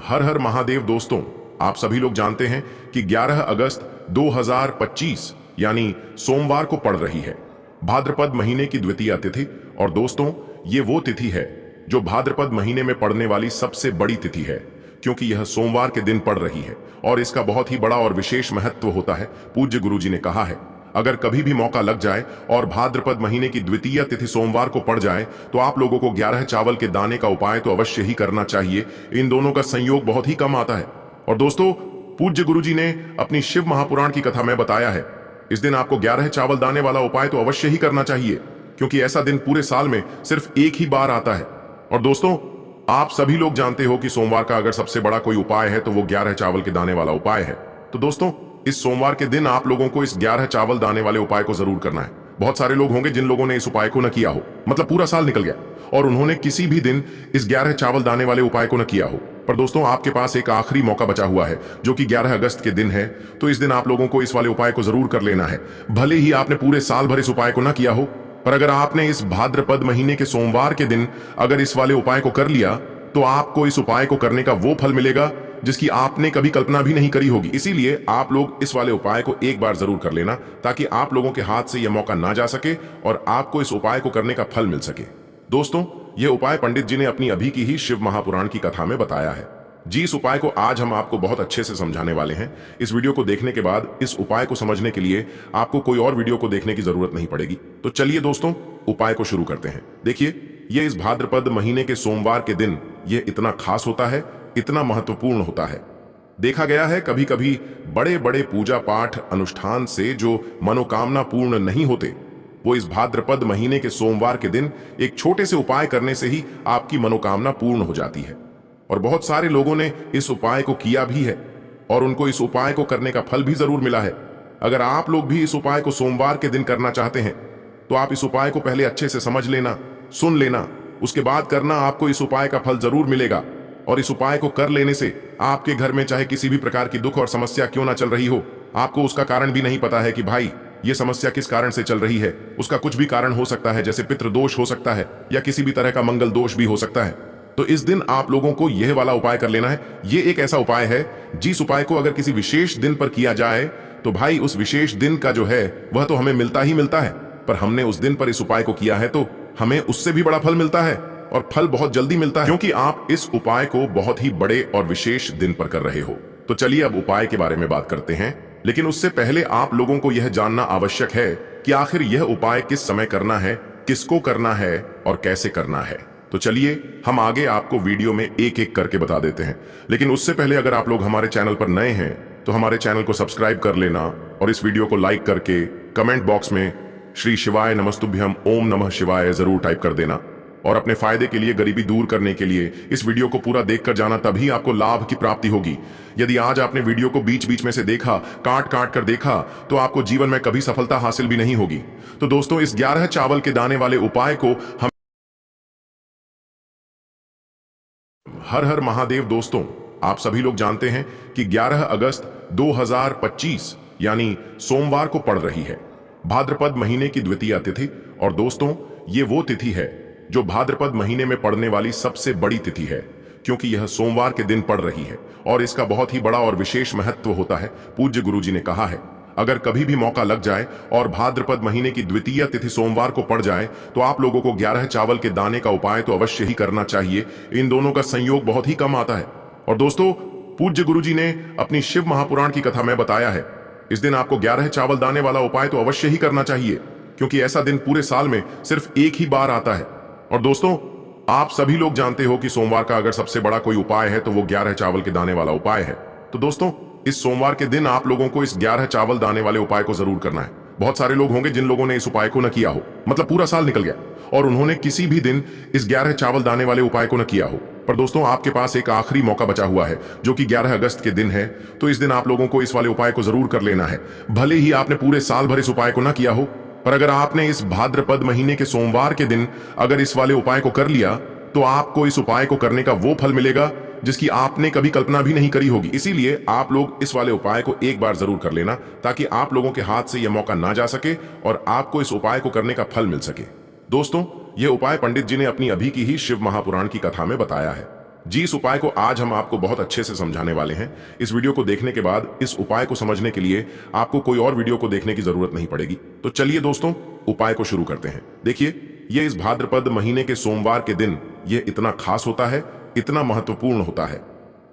हर हर महादेव दोस्तों, आप सभी लोग जानते हैं कि 11 अगस्त 2025 यानी सोमवार को पड़ रही है भाद्रपद महीने की द्वितीय तिथि। और दोस्तों, ये वो तिथि है जो भाद्रपद महीने में पड़ने वाली सबसे बड़ी तिथि है, क्योंकि यह सोमवार के दिन पड़ रही है और इसका बहुत ही बड़ा और विशेष महत्व होता है। पूज्य गुरुजी ने कहा है, अगर कभी भी मौका लग जाए और भाद्रपद महीने की द्वितीय तिथि सोमवार को पड़ जाए तो आप लोगों को 11 चावल के दाने का उपाय तो अवश्य ही करना चाहिए। इन दोनों का संयोग बहुत ही कम आता है। और दोस्तों, पूज्य गुरुजी ने अपनी शिव महापुराण की कथा में बताया है, इस दिन आपको 11 चावल दाने वाला उपाय तो अवश्य ही करना चाहिए, क्योंकि ऐसा दिन पूरे साल में सिर्फ एक ही बार आता है। और दोस्तों, आप सभी लोग जानते हो कि सोमवार का अगर सबसे बड़ा कोई उपाय है तो वो 11 चावल के दाने वाला उपाय है। तो दोस्तों, इस सोमवार के दिन आप लोगों को इस 11 चावल दाने वाले उपाय को जरूर करना है। बहुत सारे लोग होंगे जिन लोगों ने इस उपाय को न किया हो, मतलब पूरा साल निकल गया और उन्होंने किसी भी दिन इस 11 चावल दाने वाले उपाय को न किया हो। पर दोस्तों, आपके पास एक आखिरी मौका बचा हुआ है जो कि 11 अगस्त के दिन है। तो इस दिन आप लोगों को इस वाले उपाय को जरूर कर लेना है। भले ही आपने पूरे साल भर इस उपाय को न किया हो, पर अगर आपने इस भाद्रपद महीने के सोमवार के दिन अगर इस वाले उपाय को कर लिया तो आपको इस उपाय को करने का वो फल मिलेगा जिसकी आपने कभी कल्पना भी नहीं करी होगी। इसीलिए आप लोग इस वाले उपाय को एक बार जरूर कर लेना, ताकि आप लोगों के हाथ से यह मौका ना जा सके और आपको इस उपाय को करने का फल मिल सके। दोस्तों, यह उपाय पंडित जी ने अपनी अभी की ही शिव महापुराण की कथा में बताया है जी। इस उपाय को आज हम आपको बहुत अच्छे से समझाने वाले हैं। इस वीडियो को देखने के बाद इस उपाय को समझने के लिए आपको कोई और वीडियो को देखने की जरूरत नहीं पड़ेगी। तो चलिए दोस्तों, उपाय को शुरू करते हैं। देखिए, यह इस भाद्रपद महीने के सोमवार के दिन यह इतना खास होता है, इतना महत्वपूर्ण होता है। देखा गया है कभी कभी बड़े बड़े पूजा पाठ अनुष्ठान से जो मनोकामना पूर्ण नहीं होते, वो इस भाद्रपद महीने के सोमवार के दिन एक छोटे से उपाय करने से ही आपकी मनोकामना पूर्ण हो जाती है। और बहुत सारे लोगों ने इस उपाय को किया भी है और उनको इस उपाय को करने का फल भी जरूर मिला है। अगर आप लोग भी इस उपाय को सोमवार के दिन करना चाहते हैं तो आप इस उपाय को पहले अच्छे से समझ लेना, सुन लेना, उसके बाद करना। आपको इस उपाय का फल जरूर मिलेगा। और इस उपाय को कर लेने से आपके घर में चाहे किसी भी प्रकार की दुख और समस्या क्यों ना चल रही हो, आपको उसका कारण भी नहीं पता है कि भाई ये समस्या किस कारण से चल रही है। उसका कुछ भी कारण हो सकता है, जैसे पितृदोष हो सकता है या किसी भी तरह का मंगल दोष भी हो सकता है। तो इस दिन आप लोगों को यह वाला उपाय कर लेना है। ये एक ऐसा उपाय है जिस उपाय को अगर किसी विशेष दिन पर किया जाए तो भाई उस विशेष दिन का जो है वह तो हमें मिलता ही मिलता है, पर हमने उस दिन पर इस उपाय को किया है तो हमें उससे भी बड़ा फल मिलता है और फल बहुत जल्दी मिलता है, क्योंकि आप इस उपाय को बहुत ही बड़े और विशेष दिन पर कर रहे हो। तो चलिए अब उपाय के बारे में बात करते हैं, लेकिन उससे पहले आप लोगों को यह जानना आवश्यक है कि आखिर यह उपाय किस समय करना है, किसको करना है और कैसे करना है। तो चलिए हम आगे आपको वीडियो में एक एक करके बता देते हैं। लेकिन उससे पहले अगर आप लोग हमारे चैनल पर नए हैं तो हमारे चैनल को सब्सक्राइब कर लेना और इस वीडियो को लाइक करके कमेंट बॉक्स में श्री शिवाय नमस्तुभ्यम ओम नमः शिवाय जरूर टाइप कर देना। और अपने फायदे के लिए, गरीबी दूर करने के लिए इस वीडियो को पूरा देखकर जाना, तभी आपको लाभ की प्राप्ति होगी। यदि आज आपने वीडियो को बीच बीच में से देखा, काट काट कर देखा, तो आपको जीवन में कभी सफलता हासिल भी नहीं होगी। तो दोस्तों, इस 11 चावल के दाने वाले उपाय को हम हर हर महादेव दोस्तों, आप सभी लोग जानते हैं कि 11 अगस्त 2025 यानी सोमवार को पड़ रही है भाद्रपद महीने की द्वितीय तिथि। और दोस्तों, ये वो तिथि है जो भाद्रपद महीने में पड़ने वाली सबसे बड़ी तिथि है, क्योंकि यह सोमवार के दिन पड़ रही है और इसका बहुत ही बड़ा और विशेष महत्व होता है। पूज्य गुरुजी ने कहा है, अगर कभी भी मौका लग जाए और भाद्रपद महीने की द्वितीय तिथि सोमवार को पड़ जाए तो आप लोगों को 11 चावल के दाने का उपाय तो अवश्य ही करना चाहिए। इन दोनों का संयोग बहुत ही कम आता है। और दोस्तों, पूज्य गुरुजी ने अपनी शिव महापुराण की कथा में बताया है, इस दिन आपको 11 चावल दाने वाला उपाय तो अवश्य ही करना चाहिए, क्योंकि ऐसा दिन पूरे साल में सिर्फ एक ही बार आता है। और दोस्तों, आप सभी लोग जानते हो कि सोमवार का अगर सबसे बड़ा कोई उपाय है तो वो 11 चावल के दाने वाला उपाय है। तो दोस्तों, इस सोमवार के दिन आप लोगों को इस 11 चावल दाने वाले उपाय को जरूर करना है। बहुत सारे लोग होंगे जिन लोगों ने इस उपाय को न किया हो, मतलब पूरा साल निकल गया और उन्होंने किसी भी दिन इस 11 चावल दाने वाले उपाय को न किया हो। पर दोस्तों, आपके पास एक आखिरी मौका बचा हुआ है जो कि 11 अगस्त के दिन है। तो इस दिन आप लोगों को इस वाले उपाय को जरूर कर लेना है। भले ही आपने पूरे साल भर इस उपाय को न किया हो, पर अगर आपने इस भाद्रपद महीने के सोमवार के दिन अगर इस वाले उपाय को कर लिया तो आपको इस उपाय को करने का वो फल मिलेगा जिसकी आपने कभी कल्पना भी नहीं करी होगी। इसीलिए आप लोग इस वाले उपाय को एक बार जरूर कर लेना, ताकि आप लोगों के हाथ से यह मौका ना जा सके और आपको इस उपाय को करने का फल मिल सके। दोस्तों, यह उपाय पंडित जी ने अपनी अभी की ही शिव महापुराण की कथा में बताया है जी, इस उपाय को आज हम आपको बहुत अच्छे से समझाने वाले हैं। इस वीडियो को देखने के बाद इस उपाय को समझने के लिए आपको कोई और वीडियो को देखने की जरूरत नहीं पड़ेगी। तो चलिए दोस्तों, उपाय को शुरू करते हैं। देखिए, ये इस भाद्रपद महीने के सोमवार के दिन ये इतना खास होता है, इतना महत्वपूर्ण होता है।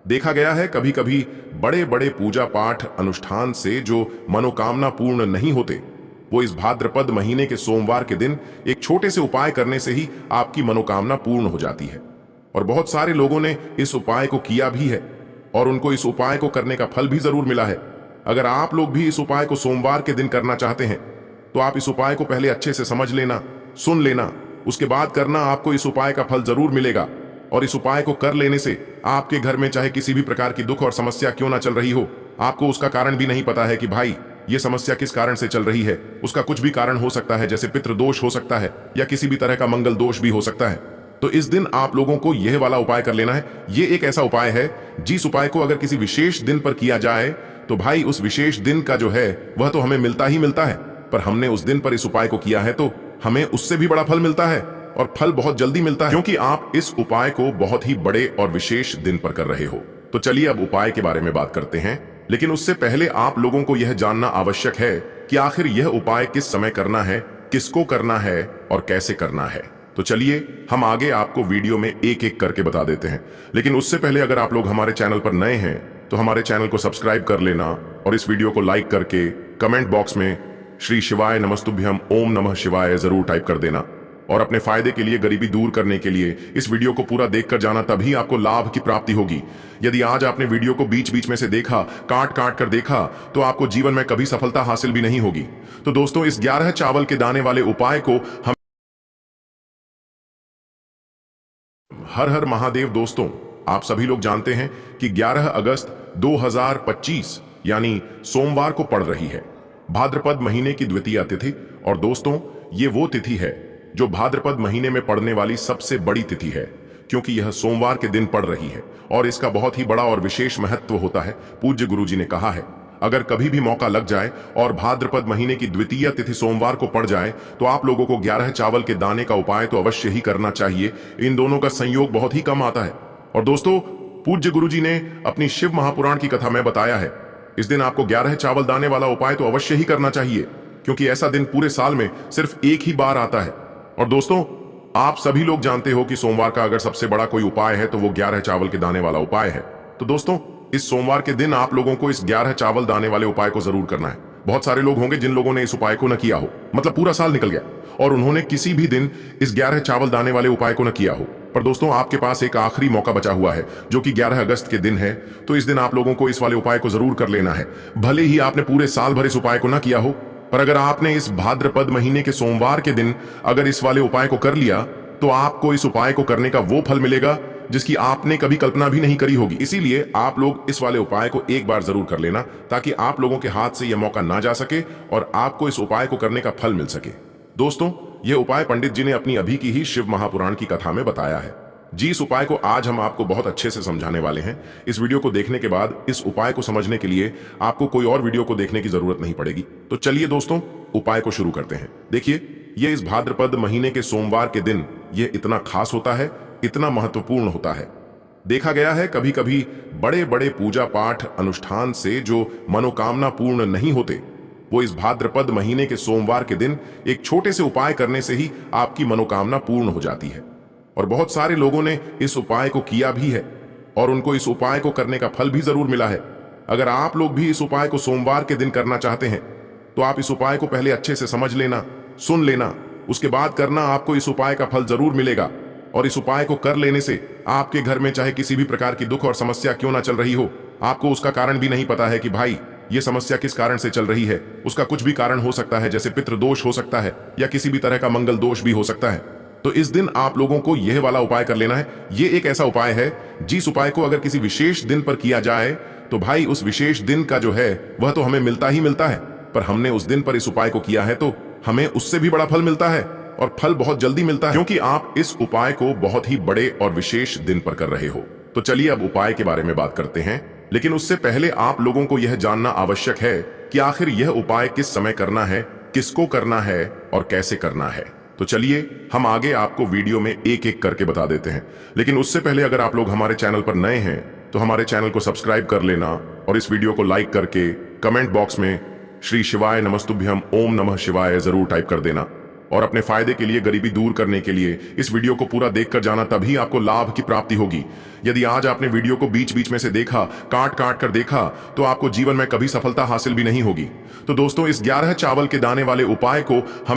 देखा गया है कभी कभी बड़े बड़े पूजा पाठ अनुष्ठान से जो मनोकामना पूर्ण नहीं होते, वो इस भाद्रपद महीने के सोमवार के दिन एक छोटे से उपाय करने से ही आपकी मनोकामना पूर्ण हो जाती है। और बहुत सारे लोगों ने इस उपाय को किया भी है और उनको इस उपाय को करने का फल भी जरूर मिला है। अगर आप लोग भी इस उपाय को सोमवार के दिन करना चाहते हैं तो आप इस उपाय को पहले अच्छे से समझ लेना, सुन लेना, उसके बाद करना। आपको इस उपाय का फल जरूर मिलेगा और इस उपाय को कर लेने से आपके घर में चाहे किसी भी प्रकार की दुख और समस्या क्यों ना चल रही हो, आपको उसका कारण भी नहीं पता है कि भाई ये समस्या किस कारण से चल रही है। उसका कुछ भी कारण हो सकता है, जैसे पितृदोष हो सकता है या किसी भी तरह का मंगल दोष भी हो सकता है। तो इस दिन आप लोगों को यह वाला उपाय कर लेना है। ये एक ऐसा उपाय है जिस उपाय को अगर किसी विशेष दिन पर किया जाए तो भाई उस विशेष दिन का जो है वह तो हमें मिलता ही मिलता है, पर हमने उस दिन पर इस उपाय को किया है तो हमें उससे भी बड़ा फल मिलता है और फल बहुत जल्दी मिलता है, क्योंकि आप इस उपाय को बहुत ही बड़े और विशेष दिन पर कर रहे हो। तो चलिए अब उपाय के बारे में बात करते हैं, लेकिन उससे पहले आप लोगों को यह जानना आवश्यक है कि आखिर यह उपाय किस समय करना है, किसको करना है और कैसे करना है। तो चलिए हम आगे आपको वीडियो में एक एक करके बता देते हैं, लेकिन उससे पहले अगर आप लोग हमारे चैनल पर नए हैं तो हमारे चैनल को सब्सक्राइब कर लेना और इस वीडियो को लाइक करके कमेंट बॉक्स में श्री शिवाय नमस्तुभ्यम ओम नमः शिवाय जरूर टाइप कर देना। और अपने फायदे के लिए, गरीबी दूर करने के लिए इस वीडियो को पूरा देखकर जाना, तभी आपको लाभ की प्राप्ति होगी। यदि आज आपने वीडियो को बीच बीच में से देखा, काट काट कर देखा, तो आपको जीवन में कभी सफलता हासिल भी नहीं होगी। तो दोस्तों, इस 11 चावल के दाने वाले उपाय को हम हर हर महादेव। दोस्तों, आप सभी लोग जानते हैं कि 11 अगस्त 2025 यानी सोमवार को पड़ रही है भाद्रपद महीने की द्वितीय तिथि। और दोस्तों, ये वो तिथि है जो भाद्रपद महीने में पड़ने वाली सबसे बड़ी तिथि है, क्योंकि यह सोमवार के दिन पड़ रही है और इसका बहुत ही बड़ा और विशेष महत्व होता है। पूज्य गुरुजी ने कहा है, अगर कभी भी मौका लग जाए और भाद्रपद महीने की द्वितीय तिथि सोमवार को पड़ जाए तो आप लोगों को 11 चावल के दाने का उपाय तो अवश्य ही करना चाहिए। इन दोनों का संयोग बहुत ही कम आता है। और दोस्तों, पूज्य गुरुजी ने अपनी शिव महापुराण की कथा में बताया है, इस दिन आपको 11 चावल दाने वाला उपाय तो अवश्य ही करना चाहिए, क्योंकि ऐसा दिन पूरे साल में सिर्फ एक ही बार आता है। और दोस्तों, आप सभी लोग जानते हो कि सोमवार का अगर सबसे बड़ा कोई उपाय है तो वो 11 चावल के दाने वाला उपाय है। तो दोस्तों, इस सोमवार के दिन आप लोगों को इस 11 चावल दाने वाले उपाय को जरूर करना है। बहुत सारे लोग होंगे जिन लोगों ने इस उपाय को न किया हो, मतलब पूरा साल निकल गया और उन्होंने किसी भी दिन इस 11 चावल दाने वाले उपाय को न किया हो। पर दोस्तों, आपके पास एक आखिरी मौका बचा हुआ है जो कि 11 अगस्त के दिन है। तो इस दिन आप लोगों को इस वाले उपाय को जरूर कर लेना है। भले ही आपने पूरे साल भर इस उपाय को न किया हो, पर अगर आपने इस भाद्रपद महीने के सोमवार के दिन अगर इस वाले उपाय को कर लिया तो आपको इस उपाय को करने का वो फल मिलेगा जिसकी आपने कभी कल्पना भी नहीं करी होगी। इसीलिए आप लोग इस वाले उपाय को एक बार जरूर कर लेना, ताकि आप लोगों के हाथ से यह मौका ना जा सके और आपको इस उपाय को करने का फल मिल सके। दोस्तों, यह उपाय पंडित जी ने अपनी अभी की ही शिव महापुराण की कथा में बताया है। जी, इस उपाय को आज हम आपको बहुत अच्छे से समझाने वाले हैं। इस वीडियो को देखने के बाद इस उपाय को समझने के लिए आपको कोई और वीडियो को देखने की जरूरत नहीं पड़ेगी। तो चलिए दोस्तों, उपाय को शुरू करते हैं। देखिए, यह इस भाद्रपद महीने के सोमवार के दिन यह इतना खास होता है, इतना महत्वपूर्ण होता है। देखा गया है कभी कभी बड़े बड़े पूजा पाठ अनुष्ठान से जो मनोकामना पूर्ण नहीं होते, वो इस भाद्रपद महीने के सोमवार के दिन एक छोटे से उपाय करने से ही आपकी मनोकामना पूर्ण हो जाती है। और बहुत सारे लोगों ने इस उपाय को किया भी है और उनको इस उपाय को करने का फल भी जरूर मिला है। अगर आप लोग भी इस उपाय को सोमवार के दिन करना चाहते हैं तो आप इस उपाय को पहले अच्छे से समझ लेना, सुन लेना, उसके बाद करना। आपको इस उपाय का फल जरूर मिलेगा और इस उपाय को कर लेने से आपके घर में चाहे किसी भी प्रकार की दुख और समस्या क्यों ना चल रही हो, आपको उसका कारण भी नहीं पता है कि भाई ये समस्या किस कारण से चल रही है। उसका कुछ भी कारण हो सकता है, जैसे पितृदोष हो सकता है या किसी भी तरह का मंगल दोष भी हो सकता है। तो इस दिन आप लोगों को यह वाला उपाय कर लेना है। ये एक ऐसा उपाय है जिस उपाय को अगर किसी विशेष दिन पर किया जाए तो भाई उस विशेष दिन का जो है वह तो हमें मिलता ही मिलता है, पर हमने उस दिन पर इस उपाय को किया है तो हमें उससे भी बड़ा फल मिलता है और फल बहुत जल्दी मिलता है, क्योंकि आप इस उपाय को बहुत ही बड़े और विशेष दिन पर कर रहे हो। तो चलिए अब उपाय के बारे में बात करते हैं, लेकिन उससे पहले आप लोगों को यह जानना आवश्यक है कि आखिर यह उपाय किस समय करना है, किसको करना है और कैसे करना है। तो चलिए हम आगे आपको वीडियो में एक एक करके बता देते हैं। लेकिन उससे पहले अगर आप लोग हमारे चैनल पर नए हैं तो हमारे चैनल को सब्सक्राइब कर लेना और इस वीडियो को लाइक करके कमेंट बॉक्स में श्री शिवाय नमस्तुभ्यम ओम नमः शिवाय जरूर टाइप कर देना। और अपने फायदे के लिए, गरीबी दूर करने के लिए इस वीडियो को पूरा देखकर जाना, तभी आपको लाभ की प्राप्ति होगी। यदि आज आपने वीडियो को बीच बीच में से देखा, काट काट कर देखा, तो आपको जीवन में कभी सफलता हासिल भी नहीं होगी। तो दोस्तों, इस 11 चावल के दाने वाले उपाय को हम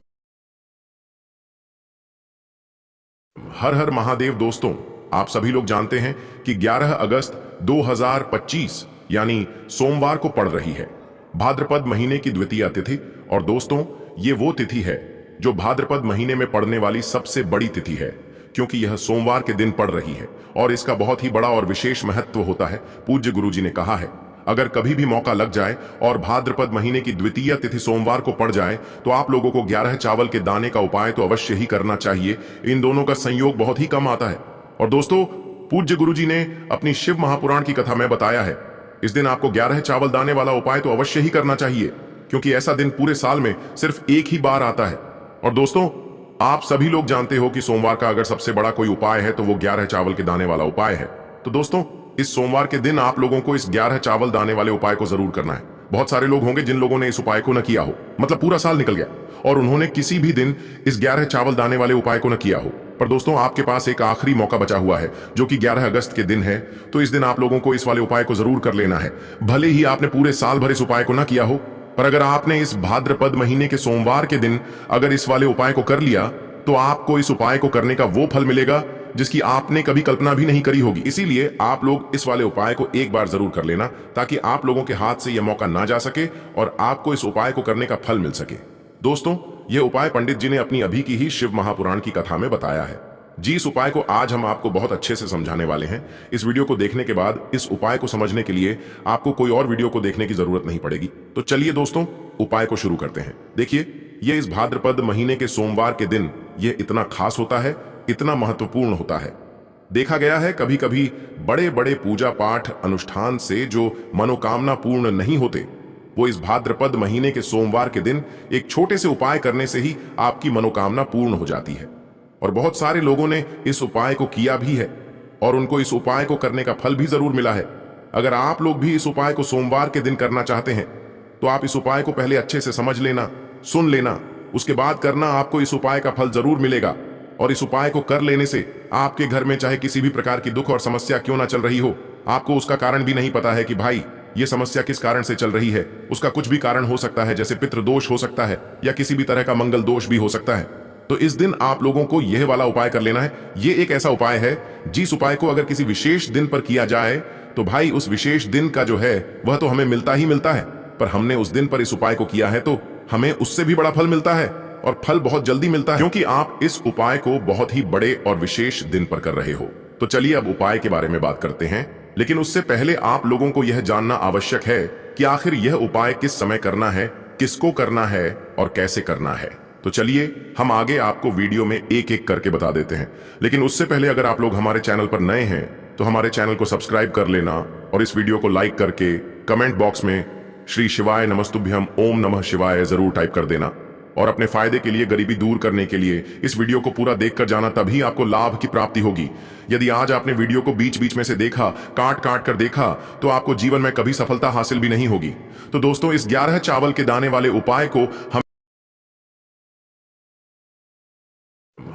हर हर महादेव। दोस्तों, आप सभी लोग जानते हैं कि 11 अगस्त 2025 यानी सोमवार को पड़ रही है भाद्रपद महीने की द्वितीया तिथि। और दोस्तों, ये वो तिथि है जो भाद्रपद महीने में पड़ने वाली सबसे बड़ी तिथि है, क्योंकि यह सोमवार के दिन पड़ रही है और इसका बहुत ही बड़ा और विशेष महत्व होता है। पूज्य गुरुजी ने कहा है, अगर कभी भी मौका लग जाए और भाद्रपद महीने की द्वितीय तिथि सोमवार को पड़ जाए तो आप लोगों को 11 चावल के दाने का उपाय तो अवश्य ही करना चाहिए। इन दोनों का संयोग बहुत ही कम आता है। और दोस्तों, पूज्य गुरुजी ने अपनी शिव महापुराण की कथा में बताया है, इस दिन आपको 11 चावल दाने वाला उपाय तो अवश्य ही करना चाहिए, क्योंकि ऐसा दिन पूरे साल में सिर्फ एक ही बार आता है। और दोस्तों, आप सभी लोग जानते हो कि सोमवार का अगर सबसे बड़ा कोई उपाय है तो वो 11 चावल के दाने वाला उपाय है। तो दोस्तों, इस सोमवार के दिन आप लोगों को इस 11 चावल दाने वाले उपाय को जरूर करना है। बहुत सारे लोग होंगे जिन लोगों ने इस उपाय को न किया हो, मतलब पूरा साल निकल गया और उन्होंने किसी भी दिन इस 11 चावल दाने वाले उपाय को न किया हो। पर दोस्तों, आपके पास एक आखिरी मौका बचा हुआ है जो कि 11 अगस्त के दिन है। तो इस दिन आप लोगों को इस वाले उपाय को जरूर कर लेना है। भले ही आपने पूरे साल भर इस उपाय को न किया हो, पर अगर आपने इस भाद्रपद महीने के सोमवार के दिन अगर इस वाले उपाय को कर लिया तो आपको इस उपाय को करने का वो फल मिलेगा जिसकी आपने कभी कल्पना भी नहीं करी होगी। इसीलिए आप लोग इस वाले उपाय को एक बार जरूर कर लेना, ताकि आप लोगों के हाथ से यह मौका ना जा सके और आपको इस उपाय को करने का फल मिल सके। दोस्तों, यह उपाय पंडित जी ने अपनी अभी की ही शिव महापुराण की कथा में बताया है जी। इस उपाय को आज हम आपको बहुत अच्छे से समझाने वाले हैं। इस वीडियो को देखने के बाद इस उपाय को समझने के लिए आपको कोई और वीडियो को देखने की जरूरत नहीं पड़ेगी। तो चलिए दोस्तों, उपाय को शुरू करते हैं। देखिए, यह इस भाद्रपद महीने के सोमवार के दिन यह इतना खास होता है, इतना महत्वपूर्ण होता है। देखा गया है कभी कभी बड़े बड़े पूजा पाठ अनुष्ठान से जो मनोकामना पूर्ण नहीं होते, वो इस भाद्रपद महीने के सोमवार के दिन एक छोटे से उपाय करने से ही आपकी मनोकामना पूर्ण हो जाती है। और बहुत सारे लोगों ने इस उपाय को किया भी है और उनको इस उपाय को करने का फल भी जरूर मिला है। अगर आप लोग भी इस उपाय को सोमवार के दिन करना चाहते हैं तो आप इस उपाय को पहले अच्छे से समझ लेना, सुन लेना, उसके बाद करना। आपको इस उपाय का फल जरूर मिलेगा। और इस उपाय को कर लेने से आपके घर में चाहे किसी भी प्रकार की दुख और समस्या क्यों ना चल रही हो, आपको उसका कारण भी नहीं पता है कि भाई ये समस्या किस कारण से चल रही है, उसका कुछ भी कारण हो सकता है, जैसे पितृदोष हो सकता है या किसी भी तरह का मंगल दोष भी हो सकता है। तो इस दिन आप लोगों को यह वाला उपाय कर लेना है। ये एक ऐसा उपाय है जिस उपाय को अगर किसी विशेष दिन पर किया जाए तो भाई उस विशेष दिन का जो है वह तो हमें मिलता ही मिलता है, पर हमने उस दिन पर इस उपाय को किया है तो हमें उससे भी बड़ा फल मिलता है और फल बहुत जल्दी मिलता है, क्योंकि आप इस उपाय को बहुत ही बड़े और विशेष दिन पर कर रहे हो। तो चलिए अब उपाय के बारे में बात करते हैं। लेकिन उससे पहले आप लोगों को यह जानना आवश्यक है कि आखिर यह उपाय किस समय करना है, किसको करना है और कैसे करना है। तो चलिए हम आगे आपको वीडियो में एक एक करके बता देते हैं। लेकिन उससे पहले अगर आप लोग हमारे चैनल पर नए हैं तो हमारे चैनल को सब्सक्राइब कर लेना और इस वीडियो को लाइक करके कमेंट बॉक्स में श्री शिवाय नमस्तुभ्यम ओम नमः शिवाय जरूर टाइप कर देना। और अपने फायदे के लिए, गरीबी दूर करने के लिए इस वीडियो को पूरा देखकर जाना, तभी आपको लाभ की प्राप्ति होगी। यदि आज आपने वीडियो को बीच बीच में से देखा, काट काट कर देखा, तो आपको जीवन में कभी सफलता हासिल भी नहीं होगी। तो दोस्तों, इस 11 चावल के दाने वाले उपाय को हम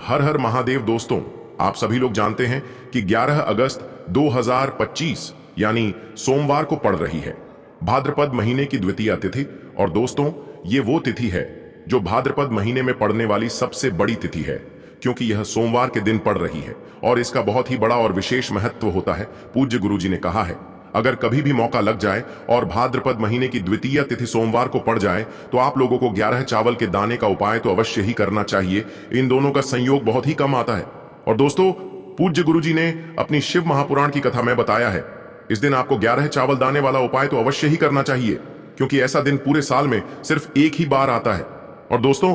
हर हर महादेव। दोस्तों, आप सभी लोग जानते हैं कि 11 अगस्त 2025 यानी सोमवार को पड़ रही है भाद्रपद महीने की द्वितीया तिथि। और दोस्तों, ये वो तिथि है जो भाद्रपद महीने में पड़ने वाली सबसे बड़ी तिथि है, क्योंकि यह सोमवार के दिन पड़ रही है और इसका बहुत ही बड़ा और विशेष महत्व होता है। पूज्य गुरुजी ने कहा है, अगर कभी भी मौका लग जाए और भाद्रपद महीने की द्वितीय तिथि सोमवार को पड़ जाए तो आप लोगों को 11 चावल के दाने का उपाय तो अवश्य ही करना चाहिए। इन दोनों का संयोग बहुत ही कम आता है। और दोस्तों, पूज्य गुरुजी ने अपनी शिव महापुराण की कथा में बताया है, इस दिन आपको 11 चावल दाने वाला उपाय तो अवश्य ही करना चाहिए, क्योंकि ऐसा दिन पूरे साल में सिर्फ एक ही बार आता है। और दोस्तों,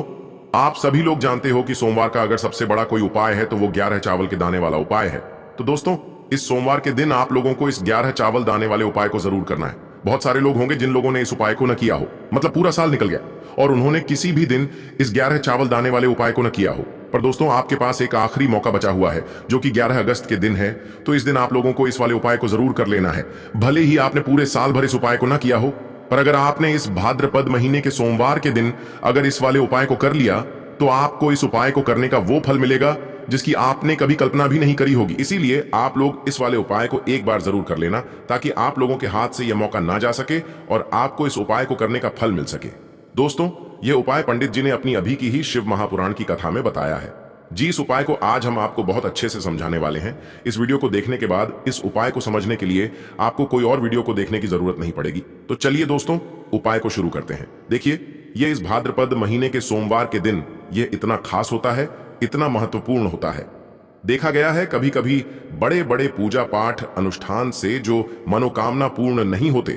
आप सभी लोग जानते हो कि सोमवार का अगर सबसे बड़ा कोई उपाय है तो वो 11 चावल के दाने वाला उपाय है। तो दोस्तों, इस सोमवार के दिन आप लोगों को इस 11 चावल दाने वाले उपाय को जरूर करना है। बहुत सारे लोग होंगे जिन लोगों ने इस उपाय को न किया हो, मतलब पूरा साल निकल गया और उन्होंने किसी भी दिन इस 11 चावल दाने वाले उपाय को न किया हो, पर दोस्तों आपके पास एक आखिरी मौका बचा हुआ है जो कि 11 अगस्त के दिन है। तो इस दिन आप लोगों को इस वाले उपाय को जरूर कर लेना है। भले ही आपने पूरे साल भर इस उपाय को ना किया हो, पर अगर आपने इस भाद्रपद महीने के सोमवार के दिन अगर इस वाले उपाय को कर लिया तो आपको इस उपाय को करने का वो फल मिलेगा जिसकी आपने कभी कल्पना भी नहीं करी होगी। इसीलिए आप लोग इस वाले उपाय को एक बार जरूर कर लेना ताकि आप लोगों के हाथ से यह मौका ना जा सके और आपको इस उपाय को करने का फल मिल सके। दोस्तों, यह उपाय पंडित जी ने अपनी अभी की ही शिव महापुराण की कथा में बताया है जी। इस उपाय को आज हम आपको बहुत अच्छे से समझाने वाले हैं। इस वीडियो को देखने के बाद इस उपाय को समझने के लिए आपको कोई और वीडियो को देखने की जरूरत नहीं पड़ेगी। तो चलिए दोस्तों, उपाय को शुरू करते हैं। देखिए, यह इस भाद्रपद महीने के सोमवार के दिन यह इतना खास होता है, इतना महत्वपूर्ण होता है। देखा गया है कभी कभी बड़े बड़े पूजा पाठ अनुष्ठान से जो मनोकामना पूर्ण नहीं होते,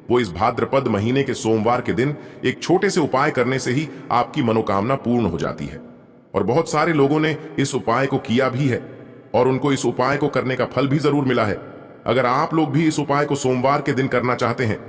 वो इस भाद्रपद महीने के सोमवार के दिन एक छोटे से उपाय करने से ही आपकी मनोकामना पूर्ण हो जाती है। और बहुत सारे लोगों ने इस उपाय को किया भी है और उनको इस उपाय को करने का फल भी जरूर मिला है। अगर आप लोग भी इस उपाय को सोमवार के दिन करना चाहते हैं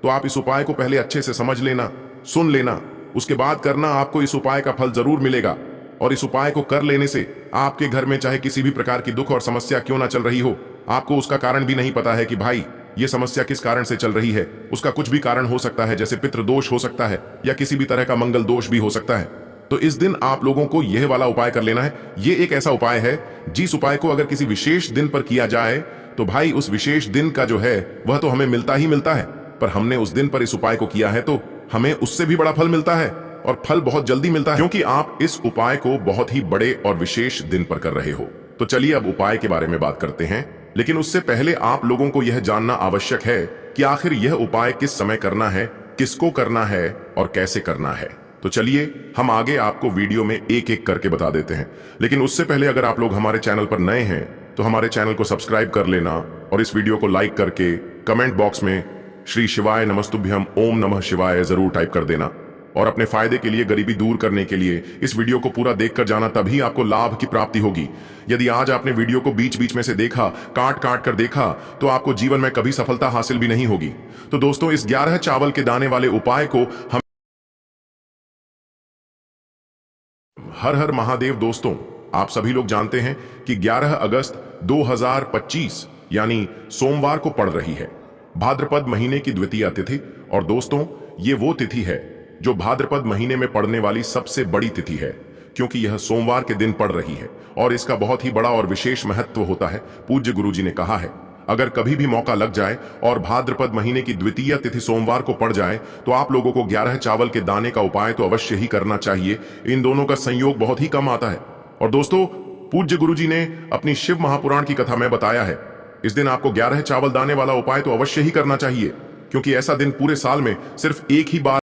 तो आप इस उपाय को पहले अच्छे से समझ लेना, सुन लेना, उसके बाद करना। आपको इस उपाय का फल जरूर मिलेगा। और इस उपाय को कर लेने से आपके घर में चाहे किसी भी प्रकार की दुख और समस्या क्यों ना चल रही हो, आपको उसका कारण भी नहीं पता है कि भाई ये समस्या किस कारण से चल रही है। उसका कुछ भी कारण हो सकता है, जैसे पितृ दोष हो सकता है या किसी भी तरह का मंगल दोष भी हो सकता है। तो इस दिन आप लोगों को यह वाला उपाय कर लेना है। ये एक ऐसा उपाय है जिस उपाय को अगर किसी विशेष दिन पर किया जाए तो भाई उस विशेष दिन का जो है वह तो हमें मिलता ही मिलता है, पर हमने उस दिन पर इस उपाय को किया है तो हमें उससे भी बड़ा फल मिलता है और फल बहुत जल्दी मिलता है, क्योंकि आप इस उपाय को बहुत ही बड़े और विशेष दिन पर कर रहे हो। तो चलिए अब उपाय के बारे में बात करते हैं, लेकिन उससे पहले आप लोगों को यह जानना आवश्यक है कि आखिर यह उपाय किस समय करना है, किसको करना है और कैसे करना है। तो चलिए हम आगे आपको वीडियो में एक एक करके बता देते हैं। लेकिन उससे पहले अगर आप लोग हमारे चैनल पर नए हैं तो हमारे चैनल को सब्सक्राइब कर लेना और इस वीडियो को लाइक करके कमेंट बॉक्स में श्री शिवाय नमस्तुभ्यम ओम नमः शिवाय जरूर टाइप कर देना। और अपने फायदे के लिए, गरीबी दूर करने के लिए इस वीडियो को पूरा देखकर जाना, तभी आपको लाभ की प्राप्ति होगी। यदि आज आपने वीडियो को बीच बीच में से देखा, काट काट कर देखा, तो आपको जीवन में कभी सफलता हासिल भी नहीं होगी। तो दोस्तों, इस 11 चावल के दाने वाले उपाय को हम हर हर महादेव। दोस्तों, आप सभी लोग जानते हैं कि 11 अगस्त 2025 यानी सोमवार को पड़ रही है भाद्रपद महीने की द्वितीय तिथि। और दोस्तों, ये वो तिथि है जो भाद्रपद महीने में पड़ने वाली सबसे बड़ी तिथि है, क्योंकि यह सोमवार के दिन पड़ रही है और इसका बहुत ही बड़ा और विशेष महत्व होता है। पूज्य गुरुजी ने कहा है, अगर कभी भी मौका लग जाए और भाद्रपद महीने की द्वितीय तिथि सोमवार को पड़ जाए तो आप लोगों को 11 चावल के दाने का उपाय तो अवश्य ही करना चाहिए। इन दोनों का संयोग बहुत ही कम आता है। और दोस्तों, पूज्य गुरुजी ने अपनी शिव महापुराण की कथा में बताया है, इस दिन आपको 11 चावल दाने वाला उपाय तो अवश्य ही करना चाहिए, क्योंकि ऐसा दिन पूरे साल में सिर्फ एक ही बार